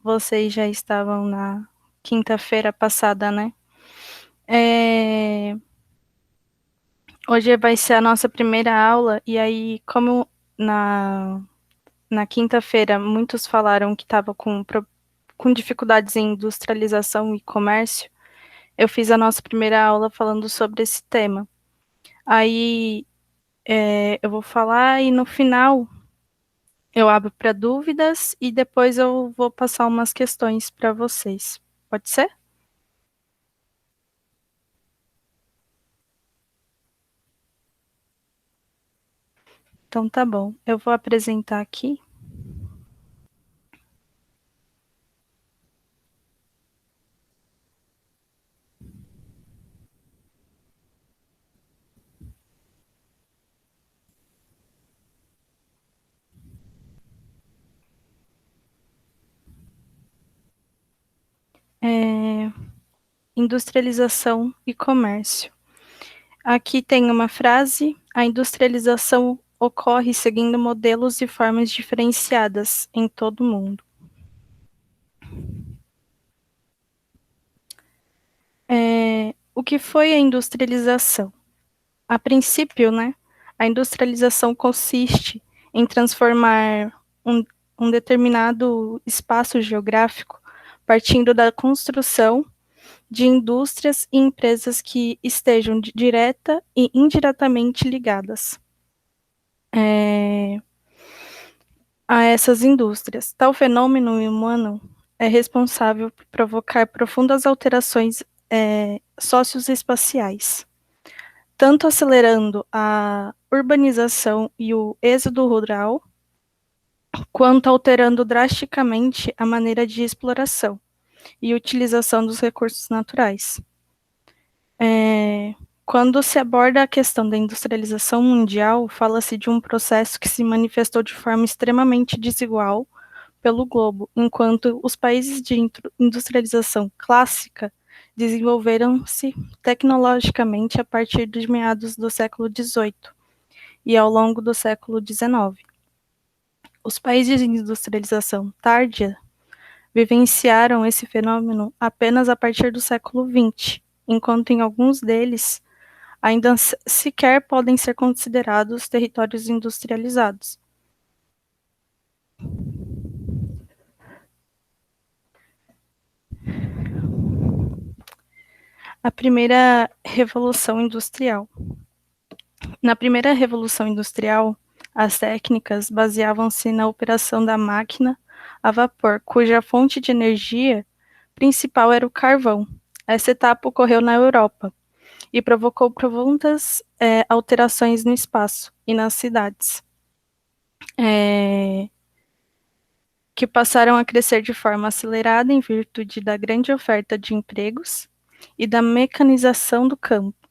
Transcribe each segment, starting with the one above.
Vocês já estavam na quinta-feira passada, né? Hoje vai ser a nossa primeira aula, e aí, como na quinta-feira muitos falaram que estava com dificuldades em industrialização e comércio, eu fiz a nossa primeira aula falando sobre esse tema. Aí eu vou falar e no final eu abro para dúvidas e depois eu vou passar umas questões para vocês. Pode ser? Então tá bom. Eu vou apresentar aqui. Industrialização e comércio. Aqui tem uma frase: a industrialização ocorre seguindo modelos e formas diferenciadas em todo o mundo. O que foi a industrialização? A princípio, né, a industrialização consiste em transformar um determinado espaço geográfico partindo da construção de indústrias e empresas que estejam direta e indiretamente ligadas a essas indústrias. Tal fenômeno humano é responsável por provocar profundas alterações socioespaciais, tanto acelerando a urbanização e o êxodo rural, quanto alterando drasticamente a maneira de exploração e utilização dos recursos naturais. Quando se aborda a questão da industrialização mundial, fala-se de um processo que se manifestou de forma extremamente desigual pelo globo, enquanto os países de industrialização clássica desenvolveram-se tecnologicamente a partir dos meados do século XVIII e ao longo do século XIX. Os países de industrialização tardia vivenciaram esse fenômeno apenas a partir do século XX, enquanto em alguns deles ainda sequer podem ser considerados territórios industrializados. A primeira revolução industrial. Na primeira revolução industrial, as técnicas baseavam-se na operação da máquina a vapor, cuja fonte de energia principal era o carvão. Essa etapa ocorreu na Europa e provocou profundas alterações no espaço e nas cidades, que passaram a crescer de forma acelerada em virtude da grande oferta de empregos e da mecanização do campo,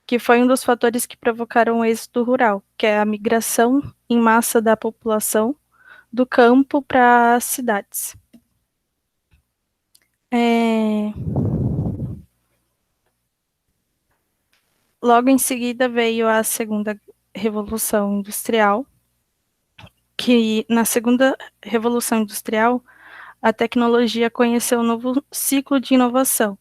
que foi um dos fatores que provocaram o êxodo rural, que é a migração em massa da população do campo para as cidades. Logo em seguida veio a segunda revolução industrial, que na segunda revolução industrial a tecnologia conheceu um novo ciclo de inovação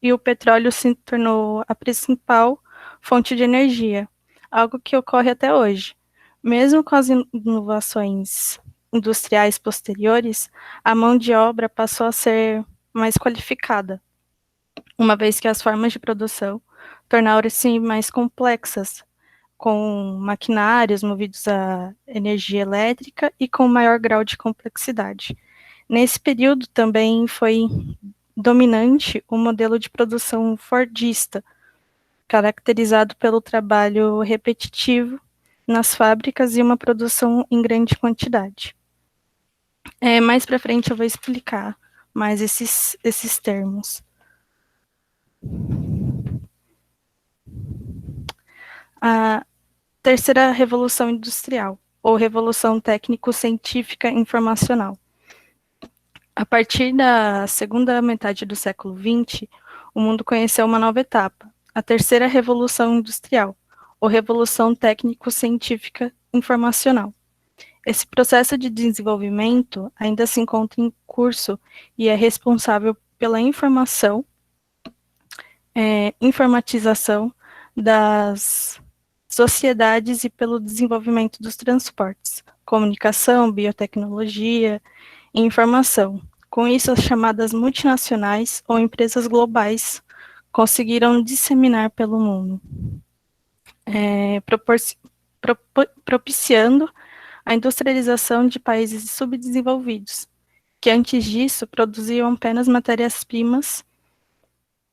e o petróleo se tornou a principal fonte de energia, algo que ocorre até hoje. Mesmo com as inovações industriais posteriores, a mão de obra passou a ser mais qualificada, uma vez que as formas de produção tornaram-se mais complexas, com maquinários movidos a energia elétrica e com maior grau de complexidade. Nesse período também foi dominante o modelo de produção fordista, caracterizado pelo trabalho repetitivo nas fábricas e uma produção em grande quantidade. Mais para frente eu vou explicar mais esses termos. A terceira revolução industrial, ou revolução técnico-científica informacional. A partir da segunda metade do século XX, o mundo conheceu uma nova etapa, a terceira revolução industrial, ou revolução técnico-científica informacional. Esse processo de desenvolvimento ainda se encontra em curso e é responsável pela informatização das sociedades e pelo desenvolvimento dos transportes, comunicação, biotecnologia e informação. Com isso, as chamadas multinacionais ou empresas globais conseguiram disseminar pelo mundo, propiciando a industrialização de países subdesenvolvidos, que antes disso produziam apenas matérias-primas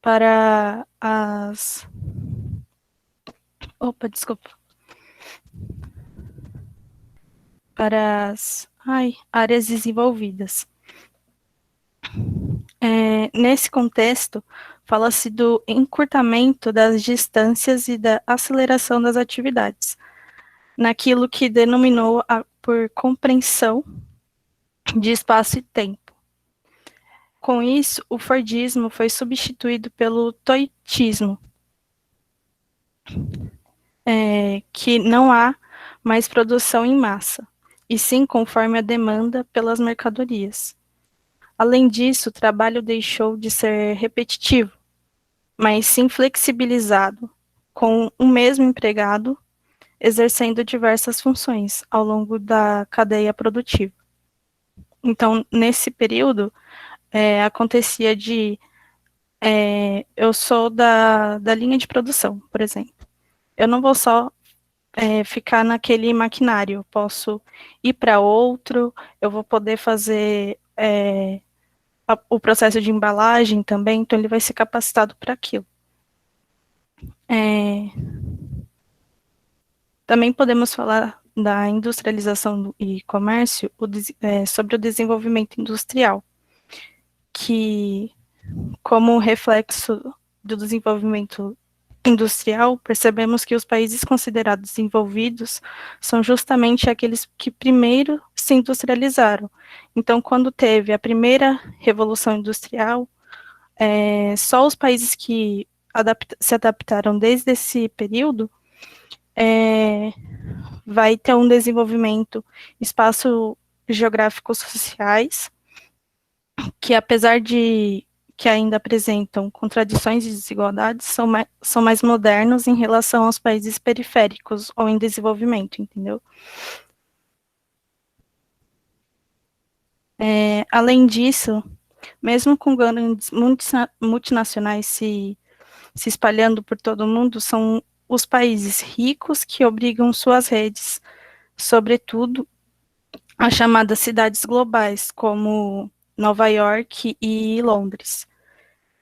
para as. Opa, desculpa. Para as áreas desenvolvidas. Nesse contexto, fala-se do encurtamento das distâncias e da aceleração das atividades, naquilo que denominou por compreensão de espaço e tempo. Com isso, o Fordismo foi substituído pelo Toyotismo, que não há mais produção em massa, e sim conforme a demanda pelas mercadorias. Além disso, o trabalho deixou de ser repetitivo, mas sim flexibilizado, com o mesmo empregado exercendo diversas funções ao longo da cadeia produtiva. Então, nesse período, acontecia eu sou da linha de produção, por exemplo. Eu não vou só ficar naquele maquinário, eu posso ir para outro, eu vou poder fazer o processo de embalagem também, então ele vai ser capacitado para aquilo. Também podemos falar da industrialização e comércio sobre o desenvolvimento industrial, que, como reflexo do desenvolvimento industrial, percebemos que os países considerados desenvolvidos são justamente aqueles que primeiro se industrializaram. Então, quando teve a primeira revolução industrial, só os países que se adaptaram desde esse período vai ter um desenvolvimento espaço geográficos sociais, que apesar de que ainda apresentam contradições e desigualdades, são mais modernos em relação aos países periféricos ou em desenvolvimento, entendeu? Além disso, mesmo com grandes multinacionais se espalhando por todo o mundo, são os países ricos que obrigam suas redes, sobretudo as chamadas cidades globais, como Nova York e Londres,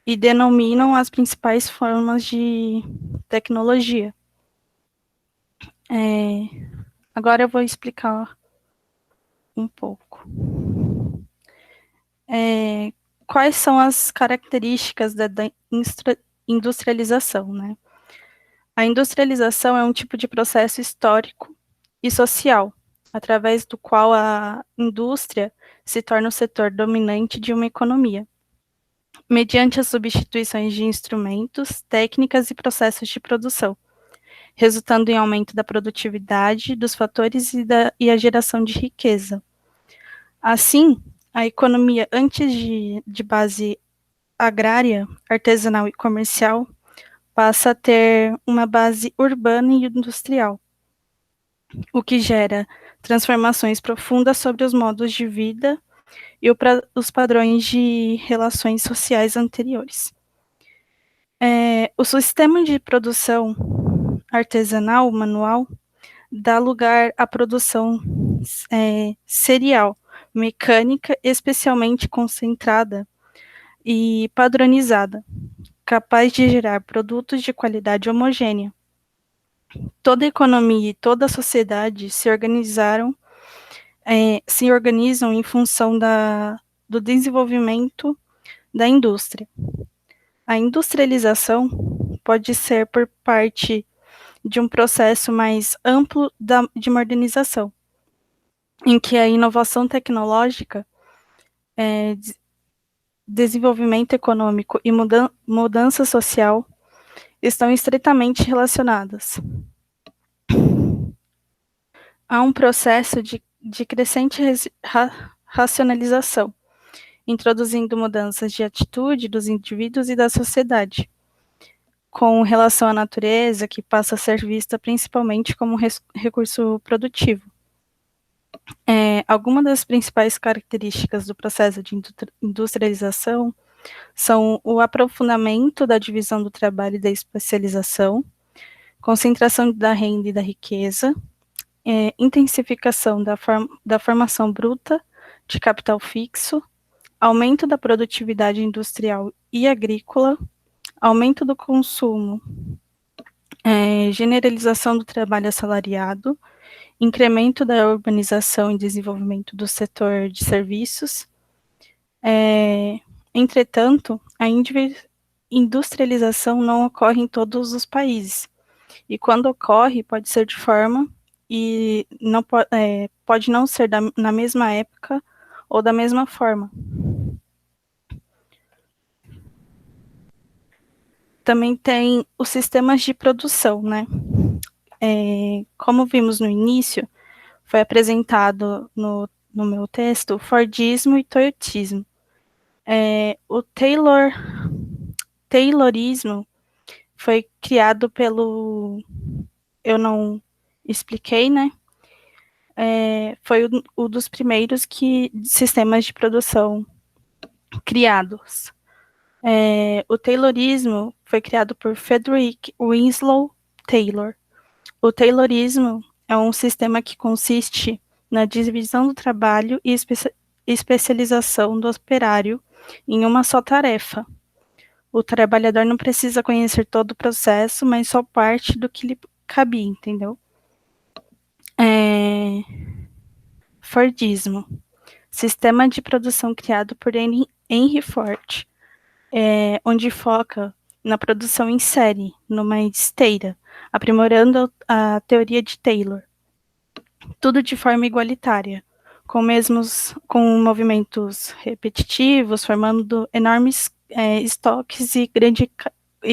e denominam as principais formas de tecnologia. Agora eu vou explicar um pouco. Quais são as características da industrialização, né? A industrialização é um tipo de processo histórico e social, através do qual a indústria se torna o setor dominante de uma economia, mediante as substituições de instrumentos, técnicas e processos de produção, resultando em aumento da produtividade, dos fatores e a geração de riqueza. Assim, a economia antes de base agrária, artesanal e comercial passa a ter uma base urbana e industrial, o que gera transformações profundas sobre os modos de vida e os padrões de relações sociais anteriores. O sistema de produção artesanal, manual, dá lugar à produção serial, mecânica, especialmente concentrada e padronizada, capaz de gerar produtos de qualidade homogênea. Toda a economia e toda a sociedade se organizam em função do desenvolvimento da indústria. A industrialização pode ser por parte de um processo mais amplo de modernização, em que a inovação tecnológica, desenvolvimento econômico e mudança social estão estreitamente relacionadas. Há um processo de de crescente racionalização, introduzindo mudanças de atitude dos indivíduos e da sociedade, com relação à natureza, que passa a ser vista principalmente como recurso produtivo. Algumas das principais características do processo de industrialização são o aprofundamento da divisão do trabalho e da especialização, concentração da renda e da riqueza, intensificação da formação bruta de capital fixo, aumento da produtividade industrial e agrícola, aumento do consumo, generalização do trabalho assalariado, incremento da urbanização e desenvolvimento do setor de serviços. Entretanto, a industrialização não ocorre em todos os países, e quando ocorre, pode ser de forma e não pode não ser na mesma época ou da mesma forma. Também tem os sistemas de produção, né? Como vimos no início, foi apresentado no meu texto Fordismo e Toyotismo. O Taylorismo foi criado pelo... Eu não expliquei, né? Foi um dos primeiros sistemas de produção criados. O Taylorismo foi criado por Frederick Winslow Taylor. O Taylorismo é um sistema que consiste na divisão do trabalho e especialização do operário em uma só tarefa. O trabalhador não precisa conhecer todo o processo, mas só parte do que lhe cabia, entendeu? Fordismo. Sistema de produção criado por Henry Ford, onde foca na produção em série, numa esteira, aprimorando a teoria de Taylor. Tudo de forma igualitária, com movimentos repetitivos, formando enormes estoques e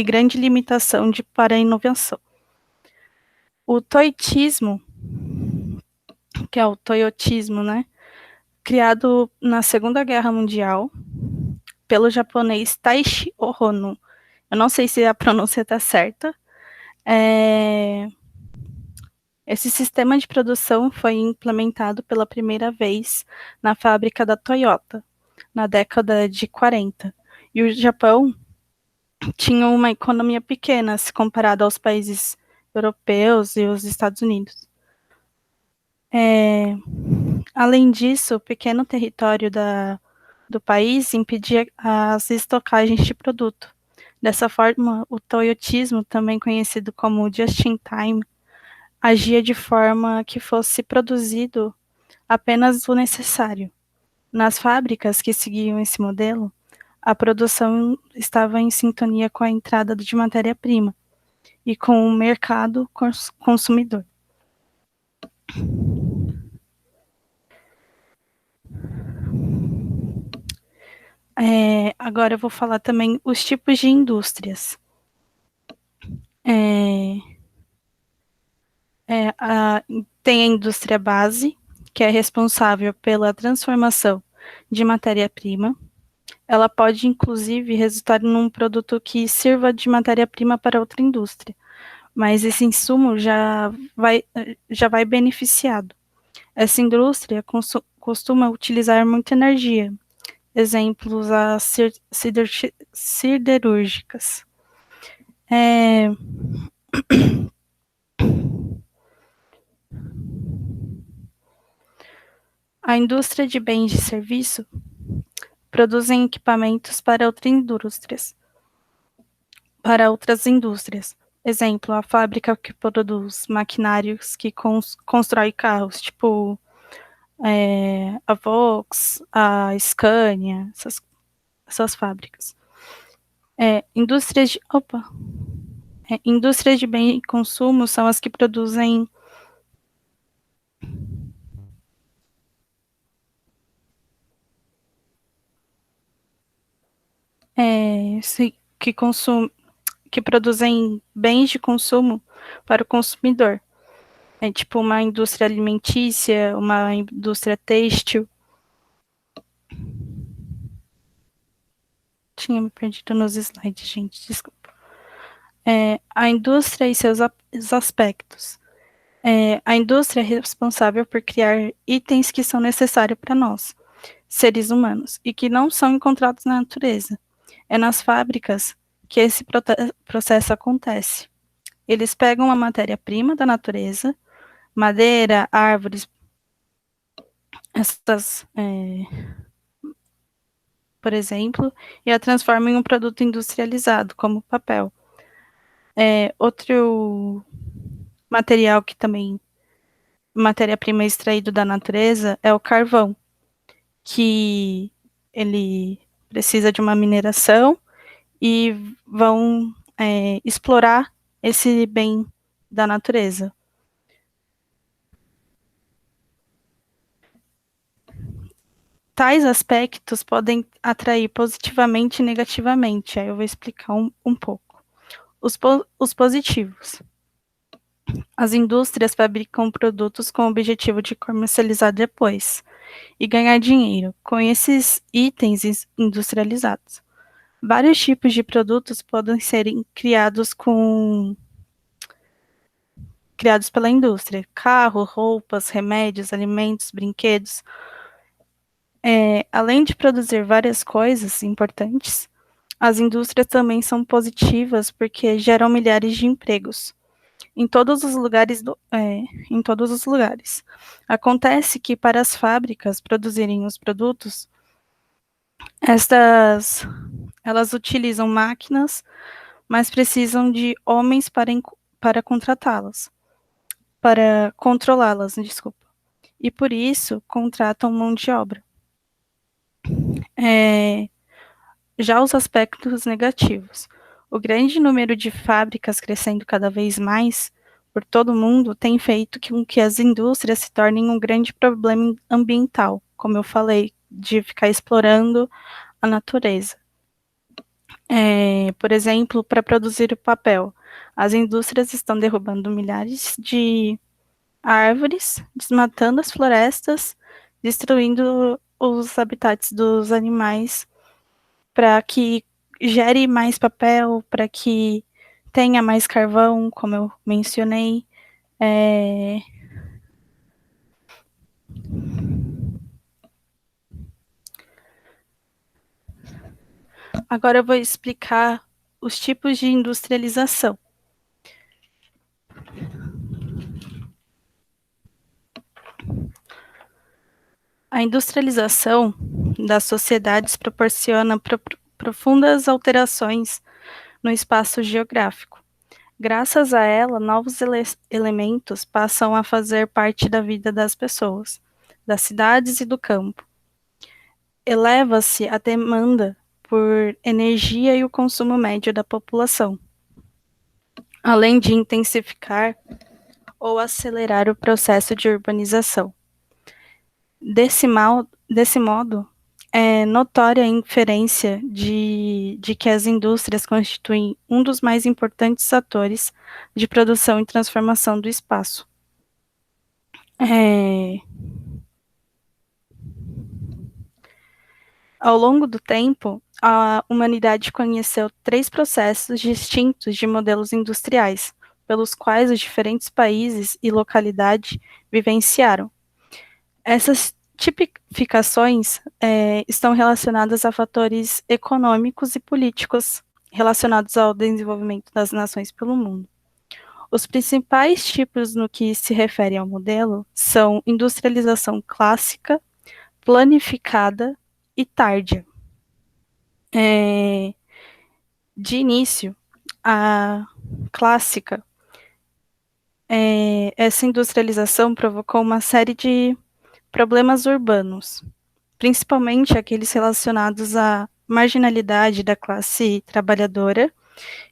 grande limitação para a inovação. O toyotismo, que é o toyotismo, né, criado na Segunda Guerra Mundial pelo japonês Taishi Ohno. Eu não sei se a pronúncia está certa. Esse sistema de produção foi implementado pela primeira vez na fábrica da Toyota, na década de 40. E o Japão tinha uma economia pequena se comparado aos países europeus e os Estados Unidos. Além disso, o pequeno território do país impedia as estocagens de produto. Dessa forma, o toyotismo, também conhecido como just-in-time, agia de forma que fosse produzido apenas o necessário. Nas fábricas que seguiam esse modelo, a produção estava em sintonia com a entrada de matéria-prima e com o mercado consumidor. Agora eu vou falar também os tipos de indústrias. Tem a indústria base, que é responsável pela transformação de matéria-prima. Ela pode, inclusive, resultar num produto que sirva de matéria-prima para outra indústria, mas esse insumo já vai beneficiado. Essa indústria costuma utilizar muita energia. Exemplos, as siderúrgicas. A indústria de bens e serviço produzem equipamentos para outras indústrias. Exemplo, a fábrica que produz maquinários que constrói carros, tipo a Volks, a Scania, essas fábricas. Indústrias de bem e consumo são as que produzem que produzem bens de consumo para o consumidor. É tipo uma indústria alimentícia, uma indústria têxtil. Tinha me perdido nos slides, gente, desculpa. A indústria e seus aspectos. A indústria é responsável por criar itens que são necessários para nós, seres humanos, e que não são encontrados na natureza. É nas fábricas que esse processo acontece. Eles pegam a matéria-prima da natureza, madeira, árvores, essas, por exemplo, e a transformam em um produto industrializado, como papel. Outro material que também, matéria-prima extraído da natureza, é o carvão, que ele precisa de uma mineração e vão explorar esse bem da natureza. Tais aspectos podem atrair positivamente e negativamente. Aí eu vou explicar um pouco. Os positivos. As indústrias fabricam produtos com o objetivo de comercializar depois e ganhar dinheiro com esses itens industrializados. Vários tipos de produtos podem ser criados pela indústria: carro, roupas, remédios, alimentos, brinquedos. Além de produzir várias coisas importantes, as indústrias também são positivas porque geram milhares de empregos em todos os lugares em todos os lugares. Acontece que para as fábricas produzirem os produtos, estas elas utilizam máquinas, mas precisam de homens para contratá-las, para controlá-las, desculpa. E por isso contratam mão de obra. É, Já os aspectos negativos. O grande número de fábricas crescendo cada vez mais por todo o mundo tem feito com que as indústrias se tornem um grande problema ambiental, como eu falei, de ficar explorando a natureza. Por exemplo, para produzir o papel, as indústrias estão derrubando milhares de árvores, desmatando as florestas, destruindo os habitats dos animais para que gere mais papel, para que tenha mais carvão, como eu mencionei. É... Agora eu vou explicar os tipos de industrialização. A industrialização das sociedades proporciona profundas alterações no espaço geográfico. Graças a ela, novos elementos passam a fazer parte da vida das pessoas, das cidades e do campo. Eleva-se a demanda por energia e o consumo médio da população, além de intensificar ou acelerar o processo de urbanização. Desse modo, é notória a inferência de que as indústrias constituem um dos mais importantes atores de produção e transformação do espaço. Ao longo do tempo, a humanidade conheceu 3 processos distintos de modelos industriais, pelos quais os diferentes países e localidades vivenciaram. Essas tipificações estão relacionadas a fatores econômicos e políticos relacionados ao desenvolvimento das nações pelo mundo. Os principais tipos no que se refere ao modelo são industrialização clássica, planificada e tardia. De início, a clássica, essa industrialização provocou uma série de problemas urbanos, principalmente aqueles relacionados à marginalidade da classe trabalhadora,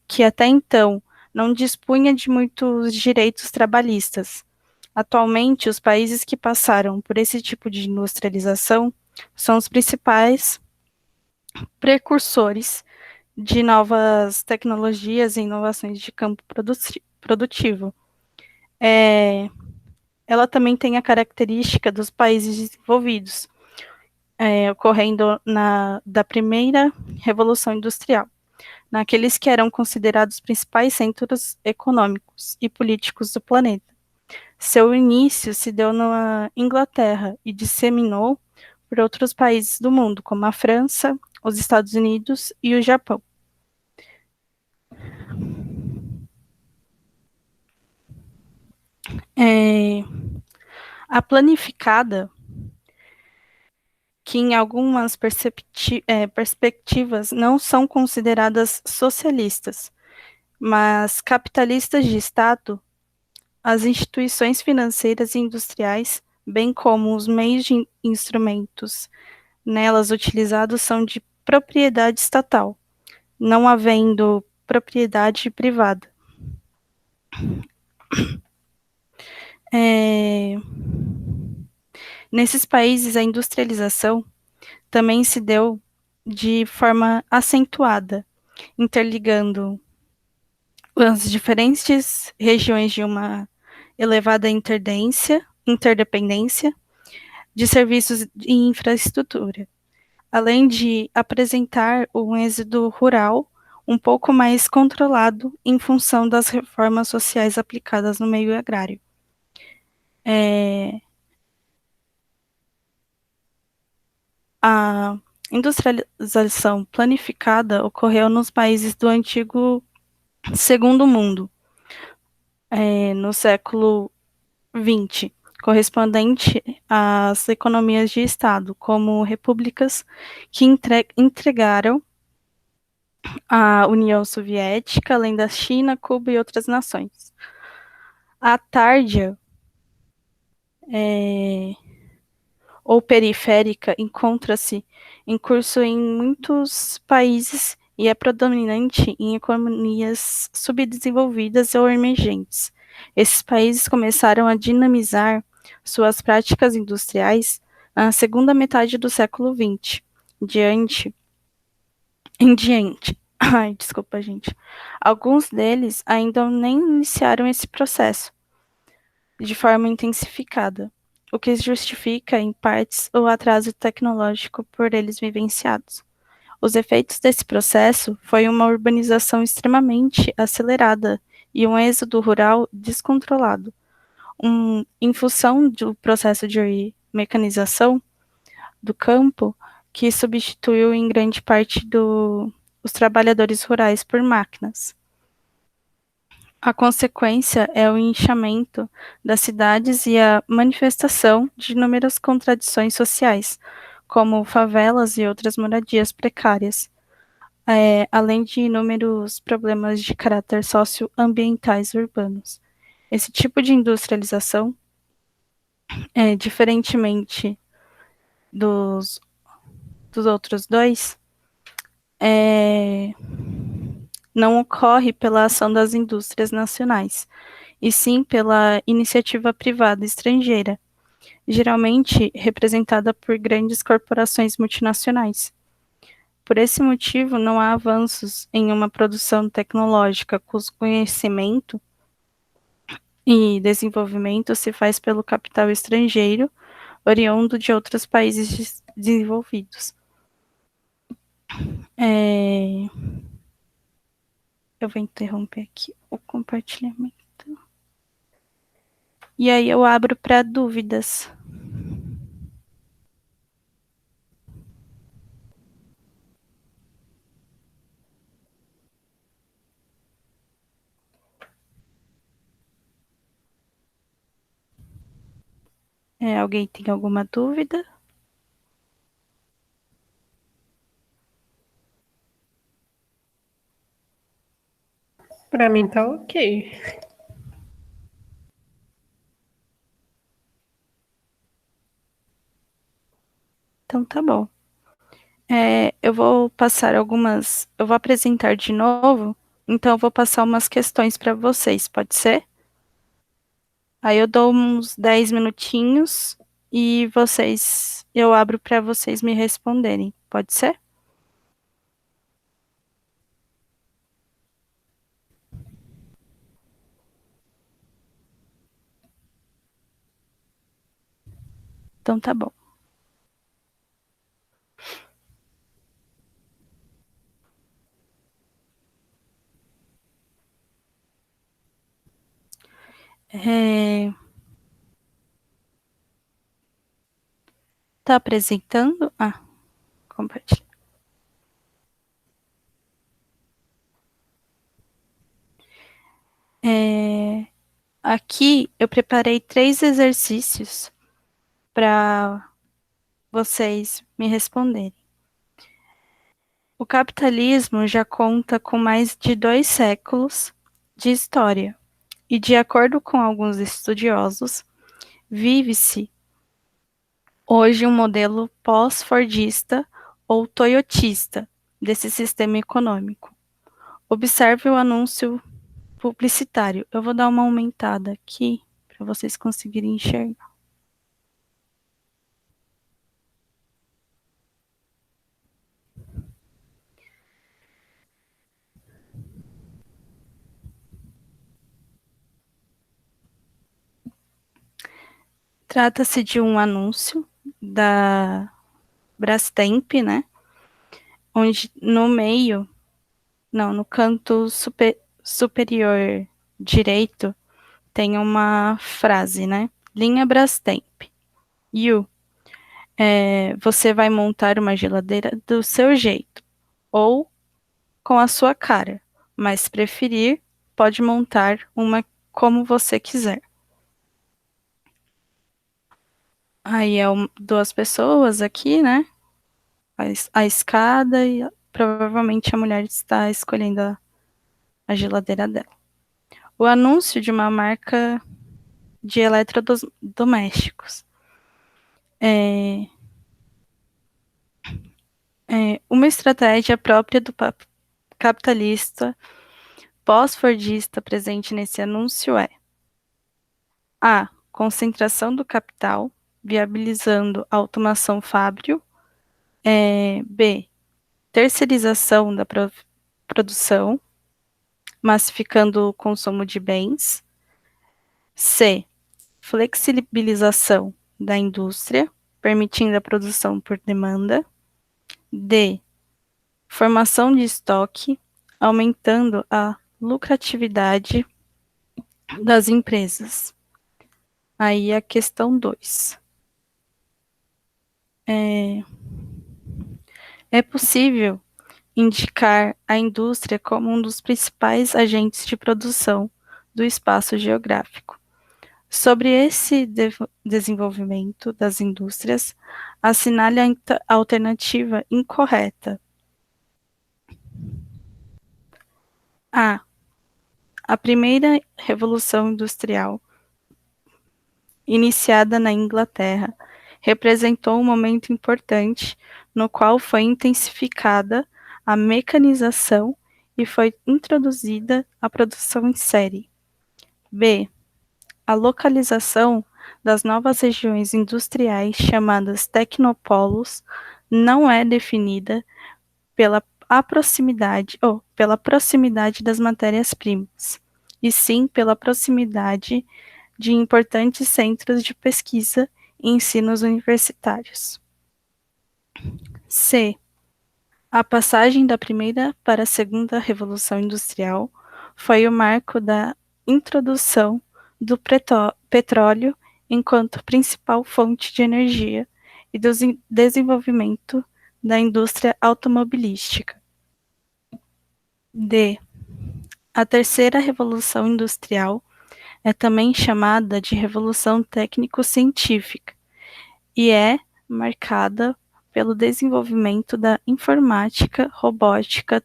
que até então não dispunha de muitos direitos trabalhistas. Atualmente, os países que passaram por esse tipo de industrialização são os principais precursores de novas tecnologias e inovações de campo produtivo. ela também tem a característica dos países desenvolvidos, ocorrendo da primeira Revolução Industrial, naqueles que eram considerados principais centros econômicos e políticos do planeta. Seu início se deu na Inglaterra e disseminou por outros países do mundo, como a França, os Estados Unidos e o Japão. É, a planificada, que em algumas perspectivas não são consideradas socialistas, mas capitalistas de Estado, as instituições financeiras e industriais, bem como os meios de instrumentos nelas utilizados são de propriedade estatal, não havendo propriedade privada. É, nesses países, a industrialização também se deu de forma acentuada, interligando as diferentes regiões de uma elevada interdependência de serviços e infraestrutura, além de apresentar um êxodo rural um pouco mais controlado em função das reformas sociais aplicadas no meio agrário. É, a industrialização planificada ocorreu nos países do antigo Segundo Mundo, no século XX, correspondente às economias de Estado, como repúblicas que entregaram a União Soviética, além da China, Cuba e outras nações. A Tárdia, ou periférica, encontra-se em curso em muitos países e é predominante em economias subdesenvolvidas ou emergentes. Esses países começaram a dinamizar suas práticas industriais na segunda metade do século XX, diante, em diante. Ai, desculpa, gente. Alguns deles ainda nem iniciaram esse processo de forma intensificada, o que justifica, em partes, o atraso tecnológico por eles vivenciados. Os efeitos desse processo foi uma urbanização extremamente acelerada e um êxodo rural descontrolado. Em função do processo de mecanização do campo, que substituiu em grande parte os trabalhadores rurais por máquinas. A consequência é o inchamento das cidades e a manifestação de inúmeras contradições sociais, como favelas e outras moradias precárias, além de inúmeros problemas de caráter socioambientais urbanos. Esse tipo de industrialização, diferentemente dos, dos outros dois, não ocorre pela ação das indústrias nacionais, e sim pela iniciativa privada estrangeira, geralmente representada por grandes corporações multinacionais. Por esse motivo, não há avanços em uma produção tecnológica cujo conhecimento e desenvolvimento se faz pelo capital estrangeiro, oriundo de outros países desenvolvidos. Eu vou interromper aqui o compartilhamento. E aí eu abro para dúvidas. Alguém tem alguma dúvida? Pra mim tá ok. Então tá bom. Eu vou passar algumas. Eu vou apresentar de novo, então eu vou passar umas questões para vocês, pode ser? Aí eu dou uns 10 minutinhos e eu abro para vocês me responderem, pode ser? Então tá bom. Tá apresentando? Ah, compartilha. Aqui eu preparei 3 exercícios para vocês me responderem. O capitalismo já conta com mais de 2 séculos de história e, de acordo com alguns estudiosos, vive-se hoje um modelo pós-fordista ou toyotista desse sistema econômico. Observe o anúncio publicitário. Eu vou dar uma aumentada aqui para vocês conseguirem enxergar. Trata-se de um anúncio da Brastemp, né? Onde no meio, não, no canto superior direito, tem uma frase, né? Linha Brastemp. Você vai montar uma geladeira do seu jeito ou com a sua cara, mas se preferir, pode montar uma como você quiser. Aí é duas pessoas aqui, né? A escada e provavelmente a mulher está escolhendo a geladeira dela. O anúncio de uma marca de eletrodomésticos. Uma estratégia própria do capitalista pós-fordista presente nesse anúncio é: A. Concentração do capital, viabilizando a automação fábril. B. Terceirização da produção, massificando o consumo de bens. C. Flexibilização da indústria, permitindo a produção por demanda. D. Formação de estoque, aumentando a lucratividade das empresas. Aí a questão 2. É possível indicar a indústria como um dos principais agentes de produção do espaço geográfico. Sobre esse desenvolvimento das indústrias, assinale a alternativa incorreta. A. A primeira revolução industrial, iniciada na Inglaterra, representou um momento importante no qual foi intensificada a mecanização e foi introduzida a produção em série. B. A localização das novas regiões industriais chamadas tecnopolos não é definida pela proximidade das matérias-primas, e sim pela proximidade de importantes centros de pesquisa e ensinos universitários. C. A passagem da primeira para a segunda revolução industrial foi o marco da introdução do petróleo enquanto principal fonte de energia e do desenvolvimento da indústria automobilística. D. A terceira revolução industrial é também chamada de revolução técnico-científica e é marcada pelo desenvolvimento da informática, robótica,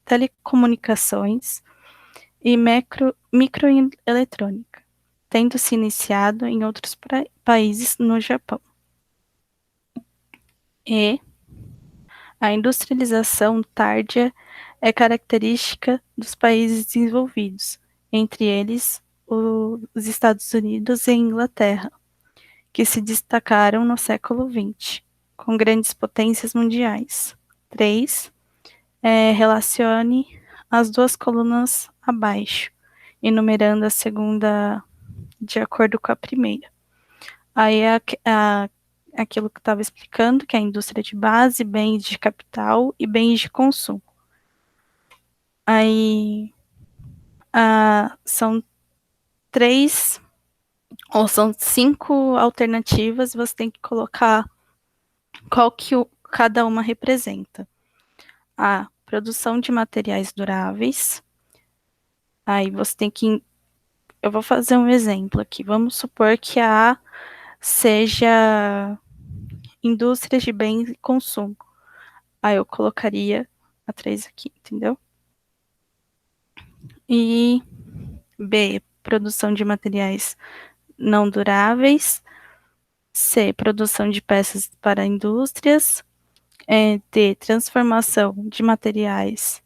telecomunicações e microeletrônica, tendo se iniciado em outros países no Japão. E a industrialização tardia é característica dos países desenvolvidos, entre eles os Estados Unidos e a Inglaterra, que se destacaram no século XX, com grandes potências mundiais. 3. Relacione as duas colunas abaixo, enumerando a segunda de acordo com a primeira. Aí a aquilo que eu estava explicando, que é a indústria de base, bens de capital e bens de consumo. Aí são 3 ou são 5 alternativas, você tem que colocar qual que cada uma representa. A produção de materiais duráveis. Aí você tem que. Eu vou fazer um exemplo aqui. Vamos supor que a A seja indústrias de bens e consumo. Aí eu colocaria a 3 aqui, entendeu? E B, produção de materiais não duráveis. C, produção de peças para indústrias. D, transformação de materiais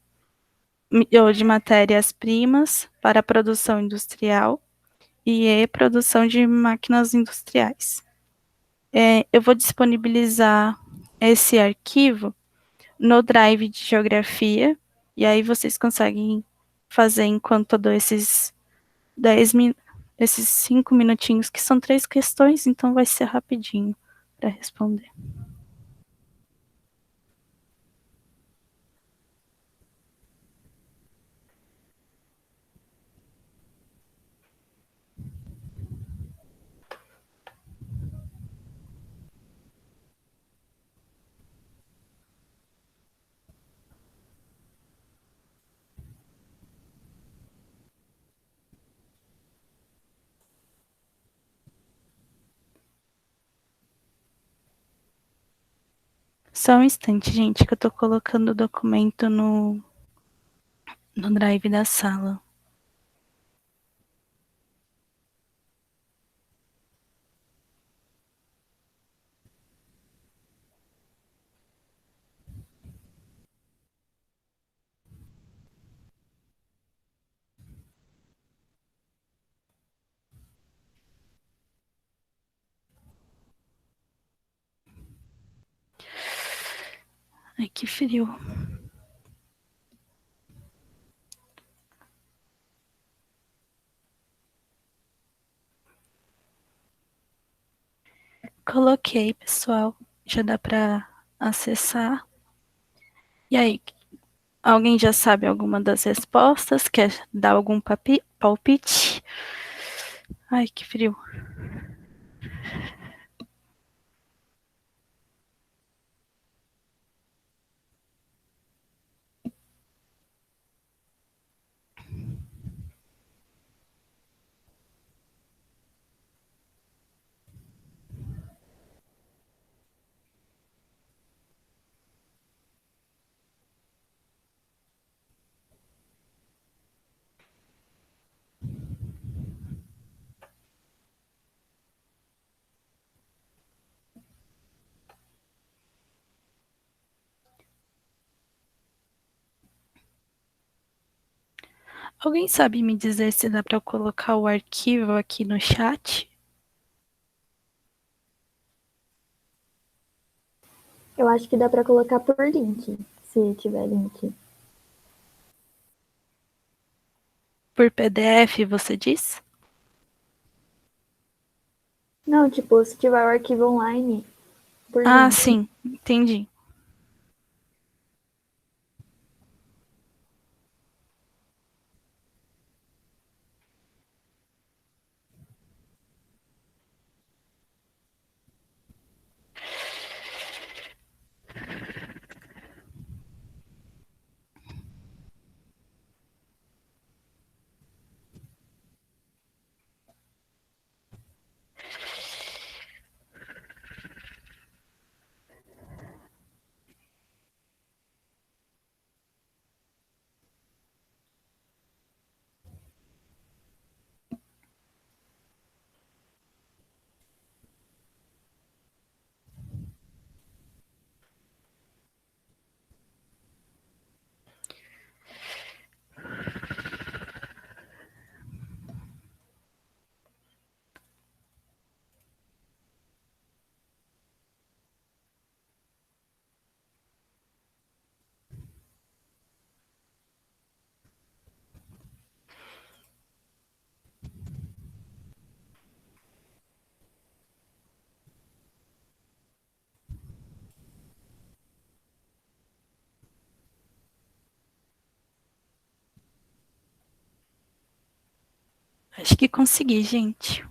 ou de matérias-primas para a produção industrial. E E, produção de máquinas industriais. Eu vou disponibilizar esse arquivo no Drive de Geografia, e aí vocês conseguem fazer enquanto eu dou esses 10 esses 5 minutinhos, que são 3 questões, então vai ser rapidinho para responder. Só um instante, gente, que eu tô colocando o documento no Drive da sala. Ai, que frio. Coloquei, pessoal. Já dá para acessar. E aí, alguém já sabe alguma das respostas? Quer dar algum palpite? Ai, que frio. Alguém sabe me dizer se dá para colocar o arquivo aqui no chat? Eu acho que dá para colocar por link, se tiver link. Por PDF, você diz? Não, tipo, se tiver o arquivo online, por Ah, link. sim, entendi. Acho que consegui, gente.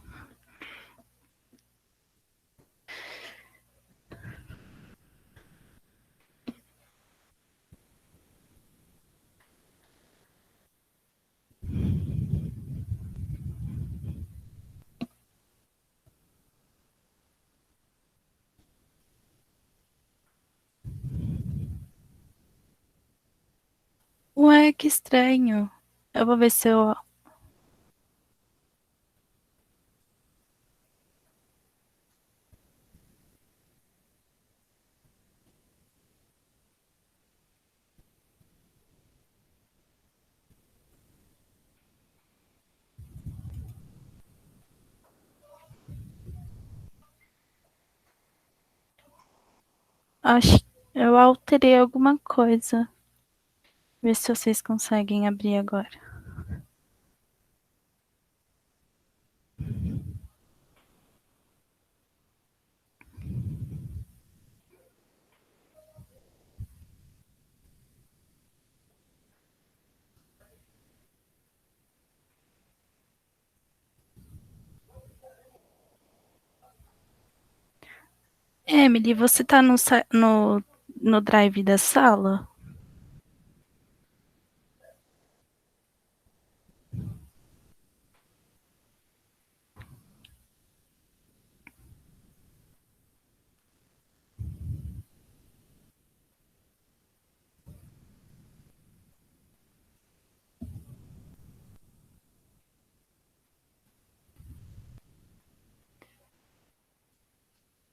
Ué, que estranho. Eu vou ver se eu. Acho que eu alterei alguma coisa. Ver se vocês conseguem abrir agora. Emily, você tá no drive da sala?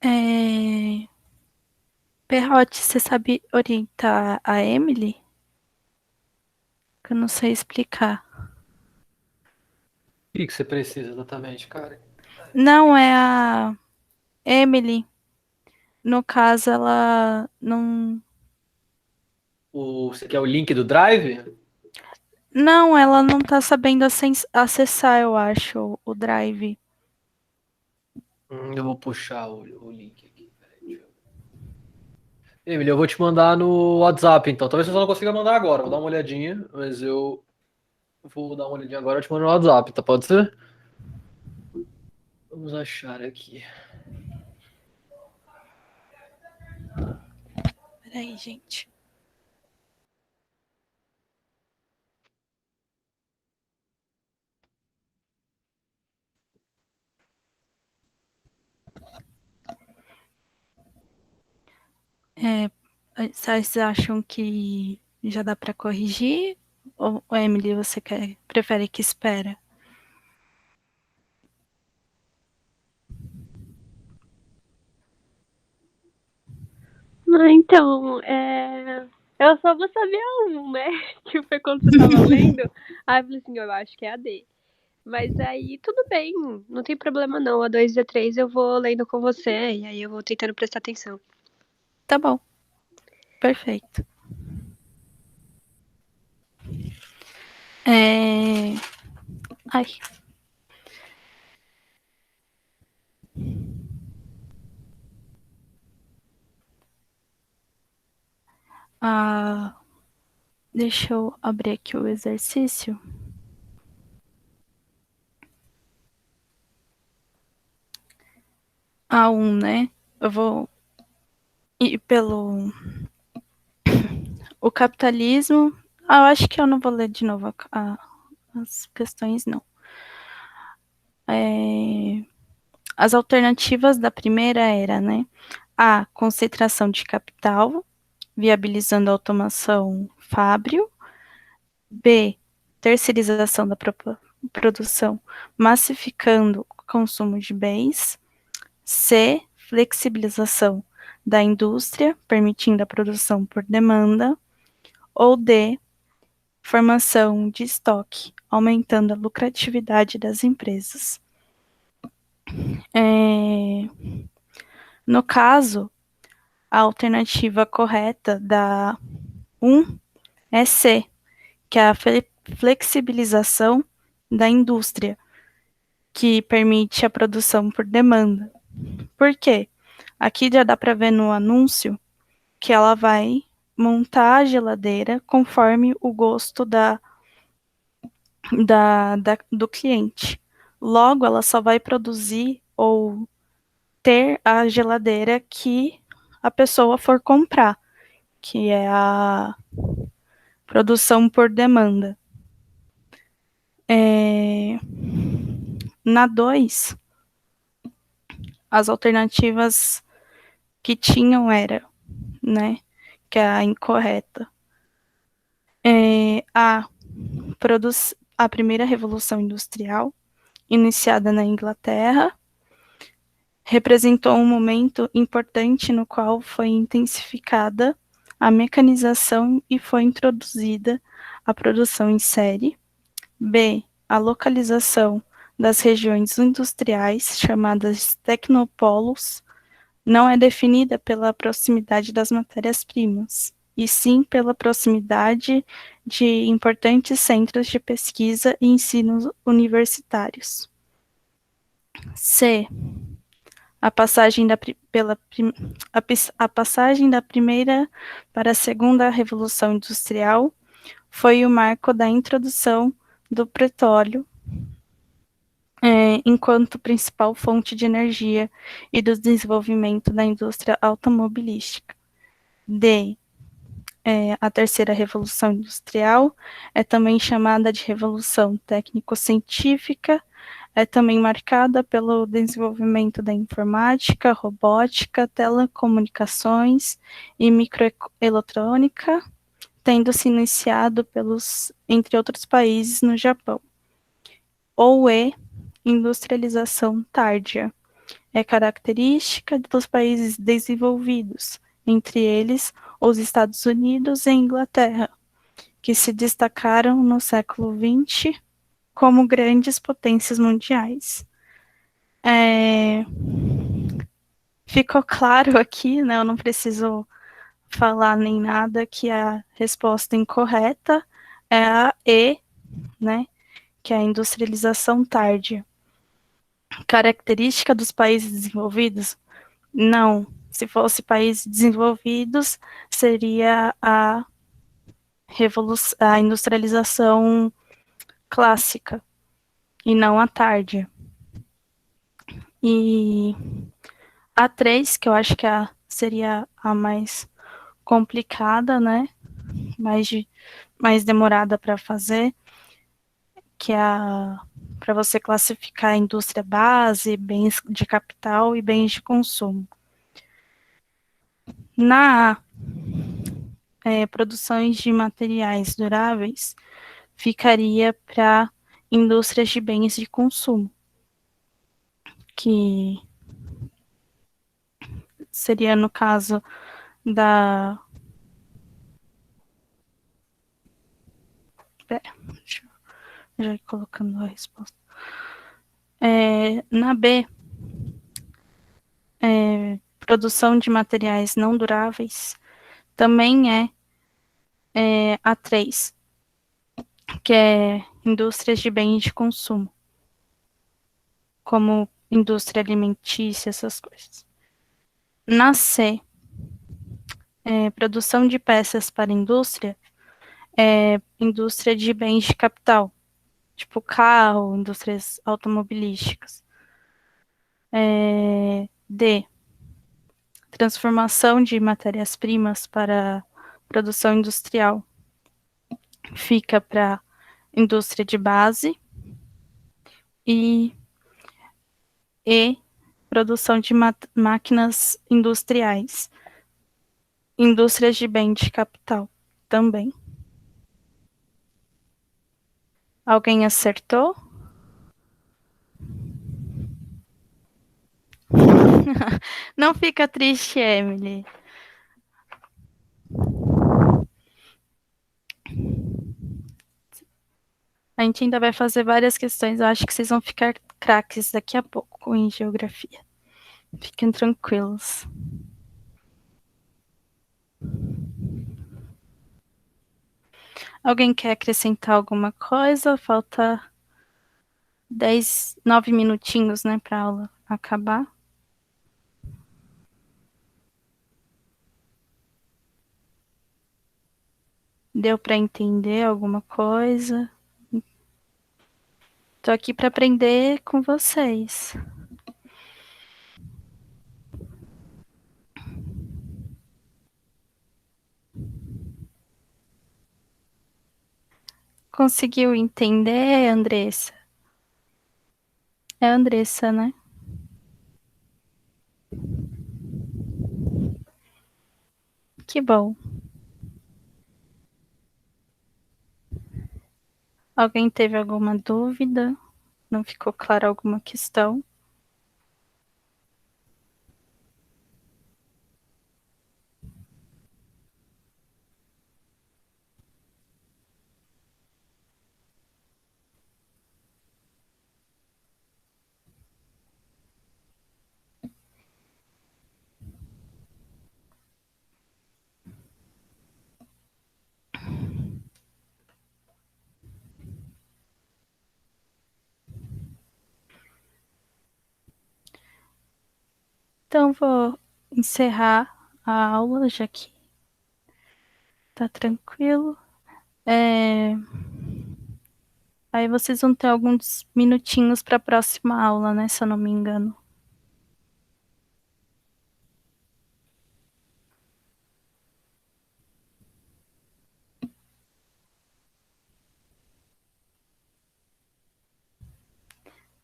É... Perrote, você sabe orientar a Emily? Que eu não sei explicar. O que que você precisa exatamente, cara? Não é a Emily. No caso, ela não. Você quer o link do Drive? Não, ela não tá sabendo acessar, eu acho, o drive. Eu vou puxar o link aqui. Peraí, Emily, eu vou te mandar no WhatsApp, então. Talvez você só não consiga mandar agora. Vou dar uma olhadinha, mas eu vou dar uma olhadinha agora e te mando no WhatsApp, tá? Pode ser? Vamos achar aqui. Peraí, gente. É, vocês acham que já dá pra corrigir? Ou, Emily, você prefere que espera? Então, eu só vou saber um, né? Que foi quando você tava lendo. Aí eu falei assim, eu acho que é a D. Mas aí tudo bem, não tem problema não. A 2 e a 3 eu vou lendo com você e aí eu vou tentando prestar atenção. Tá bom, perfeito. Ai. Ah, deixa eu abrir aqui o exercício. A1, né? Eu vou ir pelo o capitalismo. Eu acho que eu não vou ler de novo as questões, não. As alternativas da primeira era, né? A, concentração de capital, viabilizando a automação fábrio. B, terceirização da produção, massificando o consumo de bens. C, flexibilização da indústria, permitindo a produção por demanda. Ou D, formação de estoque, aumentando a lucratividade das empresas. No caso, a alternativa correta da 1 é C, que é a flexibilização da indústria, que permite a produção por demanda. Por quê? Aqui já dá para ver no anúncio que ela vai montar a geladeira conforme o gosto do cliente. Logo, ela só vai produzir ou ter a geladeira que a pessoa for comprar, que é a produção por demanda. Na 2, as alternativas que tinham era, né, que é a incorreta. A primeira revolução industrial, iniciada na Inglaterra, representou um momento importante no qual foi intensificada a mecanização e foi introduzida a produção em série. B. A localização das regiões industriais, chamadas tecnopolos, não é definida pela proximidade das matérias-primas, e sim pela proximidade de importantes centros de pesquisa e ensino universitários. C. A passagem a passagem da primeira para a segunda revolução industrial foi o marco da introdução do petróleo enquanto principal fonte de energia e do desenvolvimento da indústria automobilística. D. A terceira revolução industrial é também chamada de revolução técnico-científica, é também marcada pelo desenvolvimento da informática, robótica, telecomunicações e microeletrônica, tendo se iniciado entre outros países, no Japão. Ou industrialização tardia. É característica dos países desenvolvidos, entre eles os Estados Unidos e Inglaterra, que se destacaram no século XX como grandes potências mundiais. Ficou claro aqui, né? Eu não preciso falar nem nada, que a resposta incorreta é a E, né? Que é a industrialização tardia. Característica dos países desenvolvidos? Não. Se fosse países desenvolvidos, seria a industrialização clássica e não a tardia. E a 3, que eu acho que seria a mais complicada, né? Mais demorada para fazer, que é para você classificar a indústria base, bens de capital e bens de consumo. Na produções de materiais duráveis, ficaria para indústrias de bens de consumo, que seria no caso da... Deixa eu já ir colocando a resposta. Na B, produção de materiais não duráveis, também é a 3, que é indústrias de bens de consumo, como indústria alimentícia, essas coisas. Na C, produção de peças para indústria, indústria de bens de capital, tipo carro, indústrias automobilísticas. D, transformação de matérias-primas para produção industrial, fica para indústria de base. E produção de máquinas industriais, indústrias de bem de capital também. Alguém acertou? Não fica triste, Emily. A gente ainda vai fazer várias questões. Eu acho que vocês vão ficar craques daqui a pouco em geografia. Fiquem tranquilos. Alguém quer acrescentar alguma coisa? Falta 9 minutinhos, né, para a aula acabar. Deu para entender alguma coisa? Tô aqui para aprender com vocês. Conseguiu entender, Andressa? É a Andressa, né? Que bom. Alguém teve alguma dúvida? Não ficou clara alguma questão? Então, vou encerrar a aula, já que tá tranquilo. Aí vocês vão ter alguns minutinhos para a próxima aula, né? Se eu não me engano.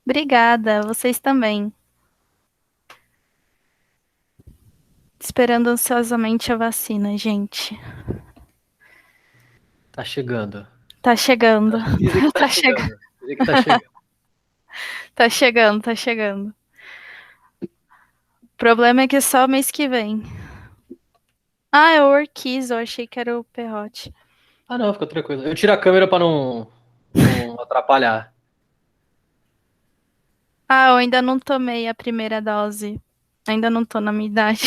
Obrigada, vocês também. Esperando ansiosamente a vacina, gente. Tá chegando. Tá chegando. Dizem que tá Tá chegando. Dizem que tá chegando. Tá chegando, tá chegando. O problema é que é só mês que vem. Ah, é o Orquiz, eu achei que era o Perrote. Ah, não, fica tranquilo. Eu tiro a câmera pra não atrapalhar. Ah, eu ainda não tomei a primeira dose. Ainda não tô na minha idade.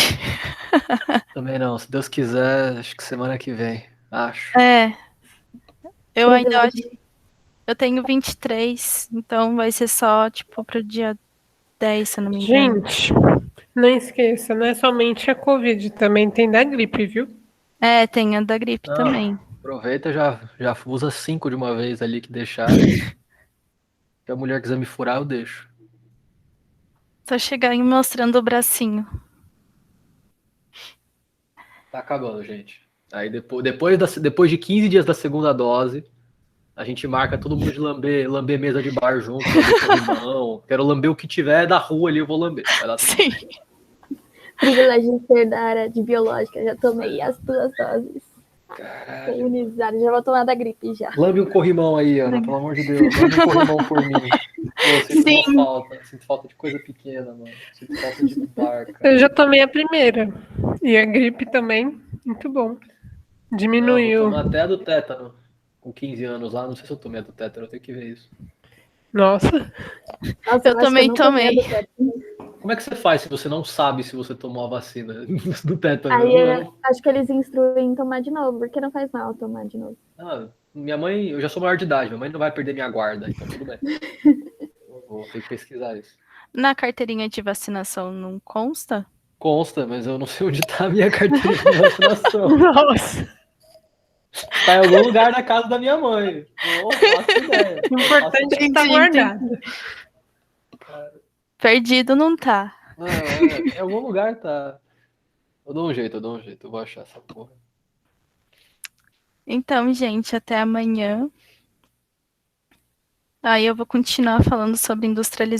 Também não, se Deus quiser, acho que semana que vem. Acho. É, eu ainda acho. Privilégio. Eu tenho 23, então vai ser só, tipo, pro dia 10, se eu não me engano. Gente, não esqueça, não é somente a Covid, também tem da gripe, viu? É, tem a da gripe Não, também. aproveita, já usa 5 de uma vez ali que deixar. Se a mulher quiser me furar, eu deixo. Tô chegando e mostrando o bracinho. Tá acabando, gente. Aí depois de 15 dias da segunda dose, a gente marca todo mundo de lamber mesa de bar junto, lamber corrimão. Quero lamber o que tiver da rua ali, eu vou lamber. Vai dar tudo Sim. certo. Privilégio de ser da área de biológica. Já tomei as 2 doses. Tô Caralho. imunizada. Já vou tomar da gripe já. Lambe um corrimão aí, Ana, pelo amor de Deus. Lambe um corrimão por mim. Pô, sinto Sim. uma falta. Sinto falta de coisa pequena, mano. Sinto falta de bar, cara. Eu já tomei a primeira. E a gripe também, muito bom. Não, eu Diminuiu. tomo até a do tétano. Com 15 anos lá, não sei se eu tomei a do tétano, eu tenho que ver isso. Nossa, Nossa, Eu acho que também não tomei a tomei. do tétano. Como é que você faz se você não sabe se você tomou a vacina do tétano? Aí Eu não- acho que eles instruem tomar de novo, porque não faz mal tomar de novo. Ah, minha mãe, eu já sou maior de idade, minha mãe não vai perder minha guarda, então tudo bem. Eu vou ter que pesquisar isso. Na carteirinha de vacinação não consta? Consta, mas eu não sei onde tá a minha carteira de vacinação. nossa. Tá em algum lugar da casa da minha mãe. Não faço ideia. O importante é que tá Entendi, guardado. Perdido não tá. Não, em algum lugar tá. Eu dou um jeito, eu vou achar essa porra. Então, gente, até amanhã. Aí eu vou continuar falando sobre industrialização.